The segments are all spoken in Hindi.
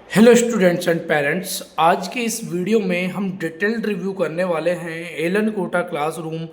हेलो स्टूडेंट्स एंड पेरेंट्स, आज के इस वीडियो में हम डिटेल्ड रिव्यू करने वाले हैं Allen Kota classroom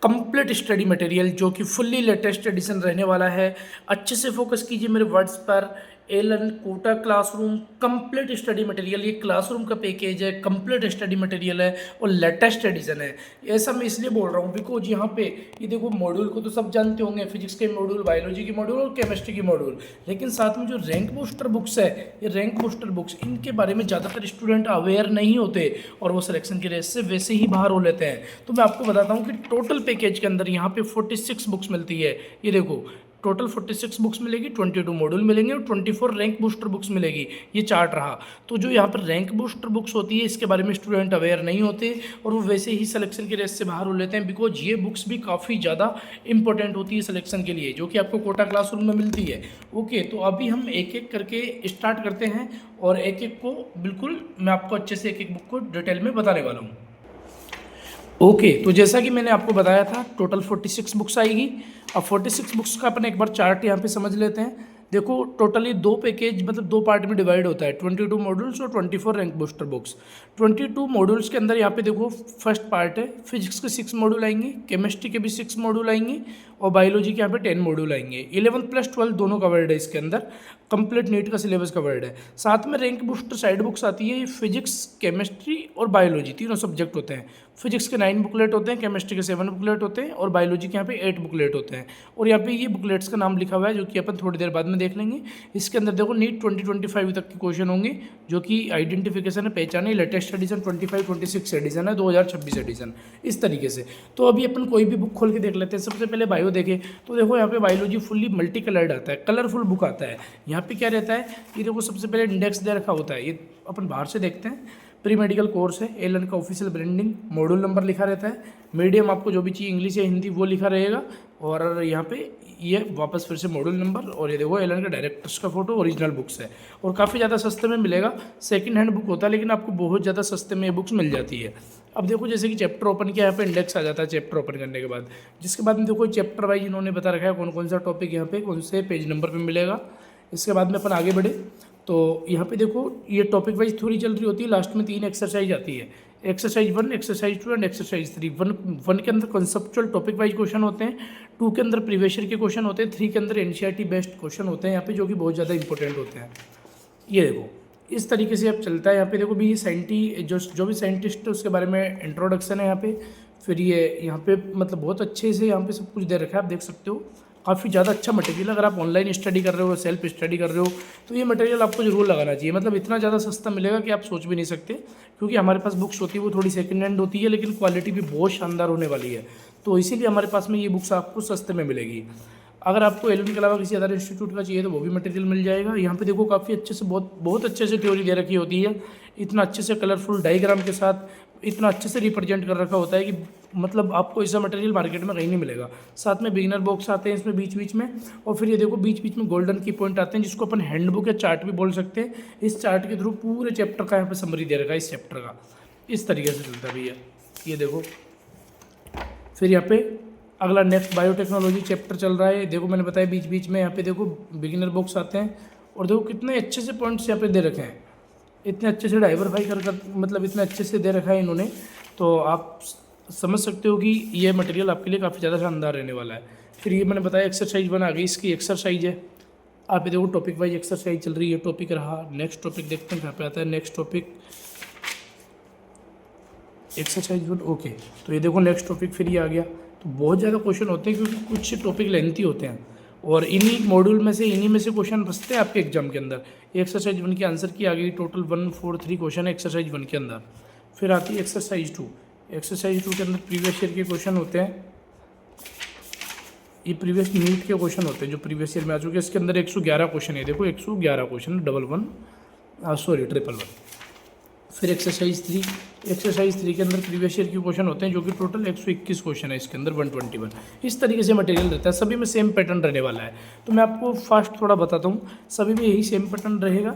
complete study material, जो कि फुल्ली लेटेस्ट एडिशन रहने वाला है। अच्छे से फोकस कीजिए मेरे वर्ड्स पर। Allen Kota classroom complete study material, ये क्लासरूम का पैकेज है, कंप्लीट स्टडी मटेरियल है और लेटेस्ट एडिशन है। ऐसा मैं इसलिए बोल रहा हूँ बिकॉज यहाँ पे ये देखो, मॉड्यूल को तो सब जानते होंगे, फिजिक्स के मॉड्यूल, बायोलॉजी के मॉड्यूल और केमिस्ट्री के मॉड्यूल, लेकिन साथ में जो रैंक बूस्टर बुक्स है, ये रैंक बूस्टर बुक्स, इनके बारे में ज़्यादातर स्टूडेंट अवेयर नहीं होते और वो सिलेक्शन की रेस से वैसे ही बाहर हो लेते हैं। तो मैं आपको बताता हूँ कि टोटल पैकेज के अंदर यहाँ पे 46 बुक्स मिलती है। ये देखो, टोटल 46 बुक्स मिलेगी, 22 मॉड्यूल मिलेंगे और 24 रैंक बूस्टर बुक्स मिलेगी। ये चार्ट रहा। तो जो यहाँ पर रैंक बूस्टर बुक्स होती है, इसके बारे में स्टूडेंट अवेयर नहीं होते और वो वैसे ही सिलेक्शन की रेस से बाहर हो लेते हैं, बिकॉज ये बुक्स भी काफ़ी ज़्यादा इंपॉर्टेंट होती है सिलेक्शन के लिए, जो कि आपको कोटा क्लासरूम में मिलती है। ओके, तो अभी हम एक एक करके स्टार्ट करते हैं और एक एक को बिल्कुल मैं आपको अच्छे से एक एक बुक को डिटेल में बताने वाला हूँ। ओके, तो जैसा कि मैंने आपको बताया था, टोटल 46 बुक्स आएगी। अब 46 बुक्स का अपन एक बार चार्ट यहाँ पे समझ लेते हैं। देखो, टोटली दो पैकेज मतलब दो पार्ट में डिवाइड होता है, 22 मॉड्यूल्स और 24 रैंक बूस्टर बुक्स। 22 मॉड्यूल्स के अंदर यहाँ पे देखो, फर्स्ट पार्ट है, फिजिक्स के 6 मॉड्यूल आएंगे, केमिस्ट्री के भी 6 मॉड्यूल आएंगे और बायोलॉजी के यहाँ पे 10 मॉड्यूल आएंगे। 11 प्लस 12 दोनों कवर्ड है इसके अंदर, कंप्लीट नीट का सिलेबस कवर्ड है। साथ में रैंक बूस्टर साइड बुक्स आती है, ये फिजिक्स, केमिस्ट्री और बायोलॉजी तीनों सब्जेक्ट होते हैं। फिजिक्स के 9 बुकलेट होते हैं, केमिस्ट्री के 7 बुकलेट होते हैं और बायोलॉजी के यहाँ पे 8 बुकलेट होते हैं। और यहाँ पे ये बुकलेट्स का नाम लिखा हुआ है, जो कि अपन थोड़ी देर बाद में देख लेंगे। इसके अंदर देखो, नीट 2025 तक के क्वेश्चन होंगे, जो कि आइडेंटिफिकेशन है, पहचान है, लेटेस्ट एडिशन 25-26 एडिशन है, 2026 एडिशन, इस तरीके से। तो अभी अपन कोई भी बुक खोल के देख लेते हैं। सबसे पहले बायो देखें तो देखो, यहाँ पे बायोलॉजी फुल्ली मल्टी कलर्ड आता है, कलरफुल बुक आता है। यहाँ पे क्या रहता है, ये देखो, सबसे पहले इंडेक्स दे रखा होता है, ये अपन बाहर से देखते हैं। प्री मेडिकल कोर्स है, एलन का ऑफिशियल ब्रांडिंग, मॉड्यूल नंबर लिखा रहता है, मीडियम आपको जो भी चाहिए, इंग्लिश या हिंदी, वो लिखा रहेगा। और यहाँ पे ये वापस फिर से मॉड्यूल नंबर, और ये देखो एलन का डायरेक्टर्स का फोटो, ओरिजिनल बुक्स है और काफ़ी ज़्यादा सस्ते में मिलेगा। सेकंड हैंड बुक होता है, लेकिन आपको बहुत ज़्यादा सस्ते में ये बुक्स मिल जाती है। अब देखो, जैसे कि चैप्टर ओपन किया, यहाँ पे इंडेक्स आ जाता है चैप्टर ओपन करने के बाद, जिसके बाद में देखो चैप्टर वाइज इन्होंने बता रखा है कौन कौन सा टॉपिक यहाँ पे कौन से पेज नंबर पर मिलेगा। इसके बाद में अपन आगे बढ़े तो यहाँ पे देखो, ये टॉपिक वाइज थ्योरी चल रही होती है, लास्ट में 3 एक्सरसाइज आती है, exercise 1, exercise 2 and exercise 3। One के अंदर कॉन्सेप्चुअल टॉपिक वाइज क्वेश्चन होते हैं, 2 के अंदर प्रीवियस ईयर के क्वेश्चन होते हैं, 3 के अंदर एनसीईआरटी बेस्ड क्वेश्चन होते हैं यहाँ पे, जो कि बहुत ज़्यादा इंपॉर्टेंट होते हैं। ये देखो, इस तरीके से अब चलता है। यहाँ पे देखो भी, ये जो भी साइंटिस्ट है उसके बारे में इंट्रोडक्शन है यहाँ पे। फिर ये यहाँ पे मतलब बहुत अच्छे से यहाँ पे सब कुछ दे रखा है, आप देख सकते हो। काफ़ी ज़्यादा अच्छा मटेरियल, अगर आप ऑनलाइन स्टडी कर रहे हो, सेल्फ स्टडी कर रहे हो, तो ये मटेरियल आपको जरूर लगाना चाहिए। मतलब इतना ज़्यादा सस्ता मिलेगा कि आप सोच भी नहीं सकते, क्योंकि हमारे पास बुक्स होती है वो थोड़ी सेकंड हैंड होती है, लेकिन क्वालिटी भी बहुत शानदार होने वाली है। तो इसीलिए हमारे पास में ये बुक्स आपको सस्ते में मिलेगी। अगर आपको एलन के अलावा किसी अदर इंस्टीट्यूट का चाहिए तो वो भी मटेरियल मिल जाएगा। यहाँ पे देखो, काफ़ी अच्छे से बहुत अच्छे से थ्योरी दे रखी होती है, इतना अच्छे से कलरफुल डायग्राम के साथ, इतना अच्छे से रिप्रेजेंट कर रखा होता है कि मतलब आपको ऐसा मटेरियल मार्केट में कहीं नहीं मिलेगा। साथ में बिगिनर बॉक्स आते हैं इसमें बीच बीच में, और फिर ये देखो बीच बीच में गोल्डन की पॉइंट आते हैं, जिसको अपन हैंडबुक या चार्ट भी बोल सकते हैं। इस चार्ट के थ्रू पूरे चैप्टर का यहाँ पे समरी दे रखा है, इस चैप्टर का इस तरीके से चलता है भैया। ये देखो, फिर यहाँ पे अगला नेक्स्ट बायोटेक्नोलॉजी चैप्टर चल रहा है। देखो, मैंने बताया बीच बीच में यहाँ पे देखो बिगिनर बॉक्स आते हैं, और देखो कितने अच्छे से पॉइंट्स यहाँ पे दे रखे हैं, इतने अच्छे से डाइवर्फाई कर मतलब इतने अच्छे से दे रखा है इन्होंने। तो आप समझ सकते हो कि ये मटेरियल आपके लिए काफ़ी ज़्यादा शानदार रहने वाला है। फिर ये मैंने बताया एक्सरसाइज 1 आ गई, इसकी एक्सरसाइज है। आप ये देखो, टॉपिक वाइज एक्सरसाइज चल रही है, टॉपिक रहा। नेक्स्ट टॉपिक देखते हैं कहाँ पे आता है। Next topic exercise 1, okay. तो ये देखो नेक्स्ट टॉपिक फिर ये आ गया। तो बहुत ज़्यादा क्वेश्चन होते हैं, क्योंकि कुछ टॉपिक लेंथी होते हैं और इन्हीं मॉड्यूल में से क्वेश्चन बचते हैं आपके एग्जाम के अंदर। एक्सरसाइज 1 की आंसर की आ गई, टोटल 143 क्वेश्चन है एक्सरसाइज 1 के अंदर। फिर आती है एक्सरसाइज 2। एक्सरसाइज 2 के अंदर प्रीवियस ईयर के क्वेश्चन होते हैं, ये प्रीवियस नीट के क्वेश्चन होते हैं जो प्रीवियस ईयर में आ चुके हैं। इसके अंदर 111 क्वेश्चन है, देखो 111 क्वेश्चन, 111 फिर एक्सरसाइज 3, एक्सरसाइज 3 के अंदर प्रीवियस ईयर के क्वेश्चन होते हैं, जो कि टोटल 121 क्वेश्चन है इसके अंदर, 121। इस तरीके से मटेरियल रहता है, सभी में सेम पैटर्न रहने वाला है। तो मैं आपको फास्ट थोड़ा बताता हूँ, सभी में यही सेम पैटर्न रहेगा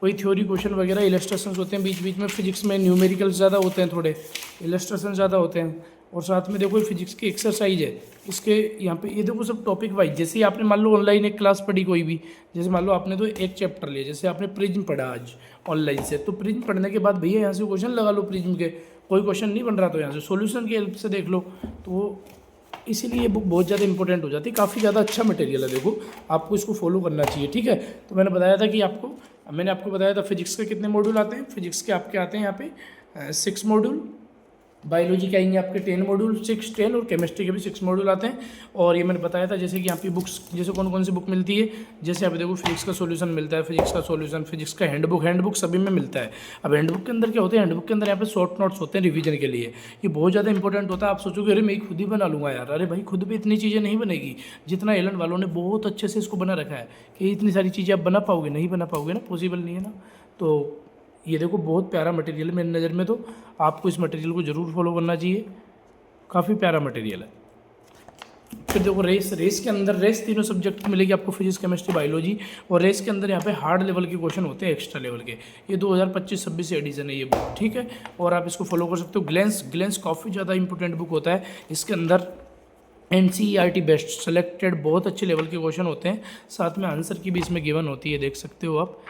वही थ्योरी क्वेश्चन वगैरह इलस्ट्रेशंस होते हैं बीच बीच में। फिजिक्स में न्यूमेरिकल्स ज़्यादा होते हैं, थोड़े इलस्ट्रेशन ज़्यादा होते हैं। और साथ में देखो फिजिक्स की एक्सरसाइज है इसके यहाँ पे, ये देखो सब टॉपिक वाइज। जैसे आपने मान लो ऑनलाइन एक क्लास पढ़ी कोई भी, जैसे मान लो आपने तो एक चैप्टर लिया, जैसे आपने प्रिज्म पढ़ा आज ऑनलाइन से, तो प्रिज्म पढ़ने के बाद भैया यहाँ से क्वेश्चन लगा लो प्रिज्म के। कोई क्वेश्चन नहीं बन रहा तो यहाँ से सॉल्यूशन की हेल्प से देख लो। तो इसीलिए ये बुक बहुत ज़्यादा इंपॉर्टेंट हो जाती है। काफ़ी ज़्यादा अच्छा मटेरियल है, देखो आपको इसको फॉलो करना चाहिए, ठीक है। तो मैंने आपको बताया था फिजिक्स के कितने मॉड्यूल आते हैं। फिजिक्स के आपके आते हैं यहाँ पे 6 मॉड्यूल, बायोलॉजी के आएंगे आपके 10 मॉड्यूल, 6-10, और केमिस्ट्री के भी 6 मॉड्यूल आते हैं। और ये मैंने बताया था जैसे कि यहाँ पे बुक्स, जैसे कौन कौन सी बुक मिलती है, जैसे यहाँ पे देखो फिजिक्स का सॉल्यूशन मिलता है, फिजिक्स का सॉल्यूशन, फिजिक्स का हैंडबुक सभी में मिलता है। अब हैंडबुक के अंदर क्या होता है, हैंडबुक के अंदर यहाँ पे शॉर्ट नोट्स होते हैं रिवीजन के लिए। ये बहुत ज़्यादा इंपॉर्टेंट होता है। आप सोचोगे अरे मैं खुद ही बना लूँगा यार, अरे भाई खुद भी इतनी चीज़ें नहीं बनेगी जितना एलन वालों ने बहुत अच्छे से इसको बना रखा है, कि इतनी सारी चीज़ें आप बना पाओगे, नहीं बना पाओगे ना, पॉसिबल नहीं है ना। तो ये देखो बहुत प्यारा मटेरियल है मेरी नज़र में, तो आपको इस मटेरियल को ज़रूर फॉलो करना चाहिए, काफ़ी प्यारा मटेरियल है। फिर देखो रेस के अंदर तीनों सब्जेक्ट की मिलेगी आपको, फिजिक्स केमिस्ट्री बायोलॉजी। और रेस के अंदर यहाँ पे हार्ड लेवल के क्वेश्चन होते हैं, एक्स्ट्रा लेवल के। ये 2025-26 एडिशन है ये बुक, ठीक है। और आप इसको फॉलो कर सकते हो। ग्लेंस काफ़ी ज़्यादा इंपॉर्टेंट बुक होता है। इसके अंदर NCERT बेस्ट सेलेक्टेड बहुत अच्छे लेवल के क्वेश्चन होते हैं, साथ में आंसर की भी इसमें गिवन होती है, देख सकते हो आप।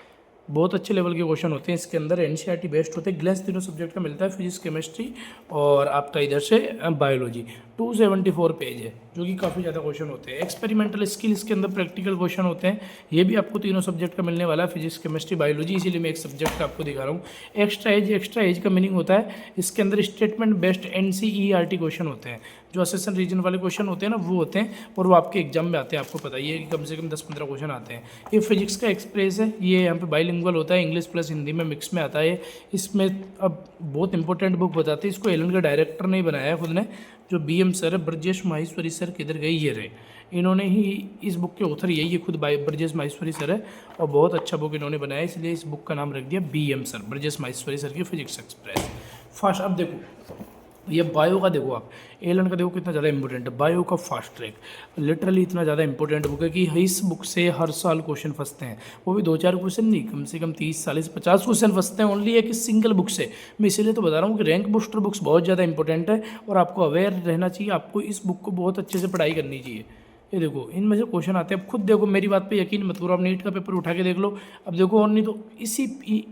बहुत अच्छे लेवल के क्वेश्चन होते हैं इसके अंदर, NCERT बेस्ड होते हैं। ग्लेंस तीनों सब्जेक्ट का मिलता है, फिजिक्स केमिस्ट्री और आपका इधर से बायोलॉजी। 274 पेज है, जो कि काफ़ी ज़्यादा क्वेश्चन होते हैं। एक्सपेरिमेंटल स्किल इसके अंदर प्रैक्टिकल क्वेश्चन होते हैं, ये भी आपको तीनों सब्जेक्ट का मिलने वाला है, फिजिक्स केमिस्ट्री बायोलॉजी। इसीलिए मैं एक सब्जेक्ट का आपको दिखा रहा हूँ। एक्स्ट्रा एज का मीनिंग होता है इसके अंदर स्टेटमेंट बेस्ड NCERT क्वेश्चन होते हैं, जो असेसन रीजन वाले क्वेश्चन होते हैं ना, वो होते हैं। और वो आपके एग्जाम में आते हैं, आपको पता ही है कि कम से कम 10-15 क्वेश्चन आते हैं। ये फिजिक्स का एक्सप्रेस है, ये यहाँ पे बाइलिंगुअल होता है, इंग्लिश प्लस हिंदी में मिक्स में आता है। इसमें अब बहुत इंपॉर्टेंट बुक बताती है, इसको एलन का डायरेक्टर ने बनाया है खुद ने, जो BM सर है, ब्रजेश माहेश्वरी सर किधर गए ये रहे, इन्होंने ही इस बुक के ऑथर यही है, खुद ब्रजेश माहेश्वरी सर है। और बहुत अच्छा बुक इन्होंने बनाया, इसलिए इस बुक का नाम रख दिया BM sir, Brajesh Maheshwari sir की फिजिक्स एक्सप्रेस। फास्ट, अब देखो ये बायो का देखो आप, एलन का देखो कितना ज़्यादा इंपॉर्टेंट है। बायो का फास्ट ट्रैक लिटरली इतना ज़्यादा इंपॉर्टेंट बुक है कि इस बुक से हर साल क्वेश्चन फंसते हैं, वो भी 2-4 क्वेश्चन नहीं, कम से कम 30-40-50 क्वेश्चन फंसते हैं ओनली एक सिंगल बुक से। मैं इसीलिए तो बता रहा हूँ कि रैंक बूस्टर बुक्स बहुत ज़्यादा इंपॉर्टेंट है, और आपको अवेयर रहना चाहिए, आपको इस बुक को बहुत अच्छे से पढ़ाई करनी चाहिए। ये देखो इनमें से क्वेश्चन आते हैं, अब खुद देखो, मेरी बात पे यकीन मत करो, आप नीट का पेपर उठा के देख लो। अब देखो और नहीं तो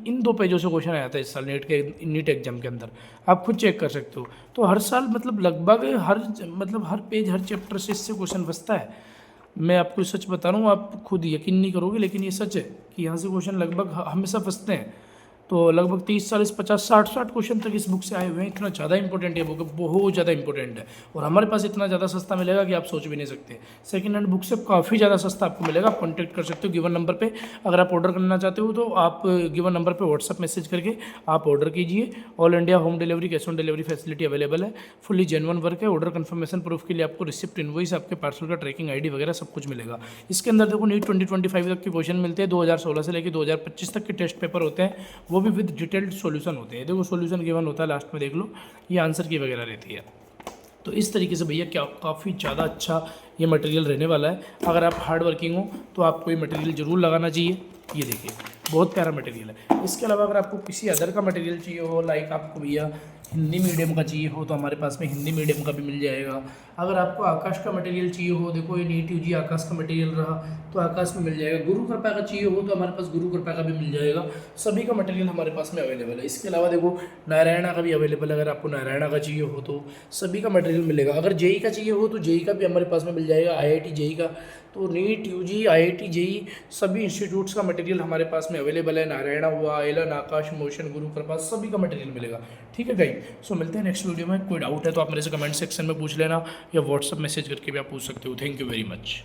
इन 2 पेजों से क्वेश्चन आया था इस साल नीट एग्जाम के अंदर, आप खुद चेक कर सकते हो। तो हर साल मतलब लगभग हर पेज हर चैप्टर से इससे क्वेश्चन फंसता है। मैं आपको सच बता रहा हूँ, आप खुद यकीन नहीं करोगे, लेकिन ये सच है कि यहाँ से क्वेश्चन लगभग हमेशा फंसते हैं। तो लगभग 30-40-50-60 क्वेश्चन तक इस बुक से आए हुए हैं। इतना ज़्यादा इंपॉर्टेंट है बुक, बहुत ज़्यादा इंपॉर्टेंट है। और हमारे पास इतना ज़्यादा सस्ता मिलेगा कि आप सोच भी नहीं सकते। सेकंड हैंड बुक से काफ़ी ज़्यादा सस्ता आपको मिलेगा। आप कॉन्टैक्ट कर सकते हो गिवन नंबर पे। अगर आप ऑर्डर करना चाहते हो तो आप गिवन नंबर पे व्हाट्सअप मैसेज करके आप ऑर्डर कीजिए। All India home delivery, cash on delivery facility available है। फुली जेन्युइन वर्क है। ऑर्डर कन्फर्मेशन प्रूफ के लिए आपको रिसिप्ट, इनवॉइस, आपके पार्सल का ट्रैकिंग ID वगैरह सब कुछ मिलेगा। इसके अंदर देखो नीट 2025 तक के क्वेश्चन मिलते हैं। 2016 से लेकर 2025 तक के टेस्ट पेपर होते हैं, वो भी विद डिटेल्ड सॉल्यूशन होते हैं। देखो सॉल्यूशन गिवन होता है लास्ट में, देख लो ये आंसर की वगैरह रहती है। तो इस तरीके से भैया क्या काफ़ी ज़्यादा अच्छा ये मटेरियल रहने वाला है। अगर आप हार्ड वर्किंग हो तो आपको ये मटेरियल ज़रूर लगाना चाहिए। ये देखिए बहुत प्यारा मटेरियल है। इसके अलावा अगर आपको किसी अदर का मटेरियल चाहिए हो, लाइक आपको भैया हिंदी मीडियम का चाहिए हो तो हमारे पास में हिंदी मीडियम का भी मिल जाएगा। अगर आपको आकाश का मटेरियल चाहिए हो, देखो ये नीट UG आकाश का मटेरियल रहा तो आकाश में मिल जाएगा। गुरु कृपा का चाहिए हो तो हमारे पास गुरु कृपा का भी मिल जाएगा। सभी का मटेरियल हमारे पास में अवेलेबल है। इसके अलावा देखो नारायणा का भी अवेलेबल है। अगर आपको नारायणा का चाहिए हो तो सभी का मटेरियल मिलेगा। अगर JEE का चाहिए हो तो JEE का भी हमारे पास में मिल जाएगा। IIT JEE का, तो नीट UG IIT JEE सभी इंस्टीट्यूट्स का मटेरियल हमारे पास में अवेलेबल है। नारायणा हुआ, एलन, आकाश, मोशन, गुरु कृपा, सभी का मटेरियल मिलेगा। ठीक है गाइस, सो मिलते हैं नेक्स्ट वीडियो में। कोई डाउट है तो आप मेरे से कमेंट सेक्शन में पूछ लेना या व्हाट्सअप मैसेज करके भी आप पूछ सकते हो। Thank you very much.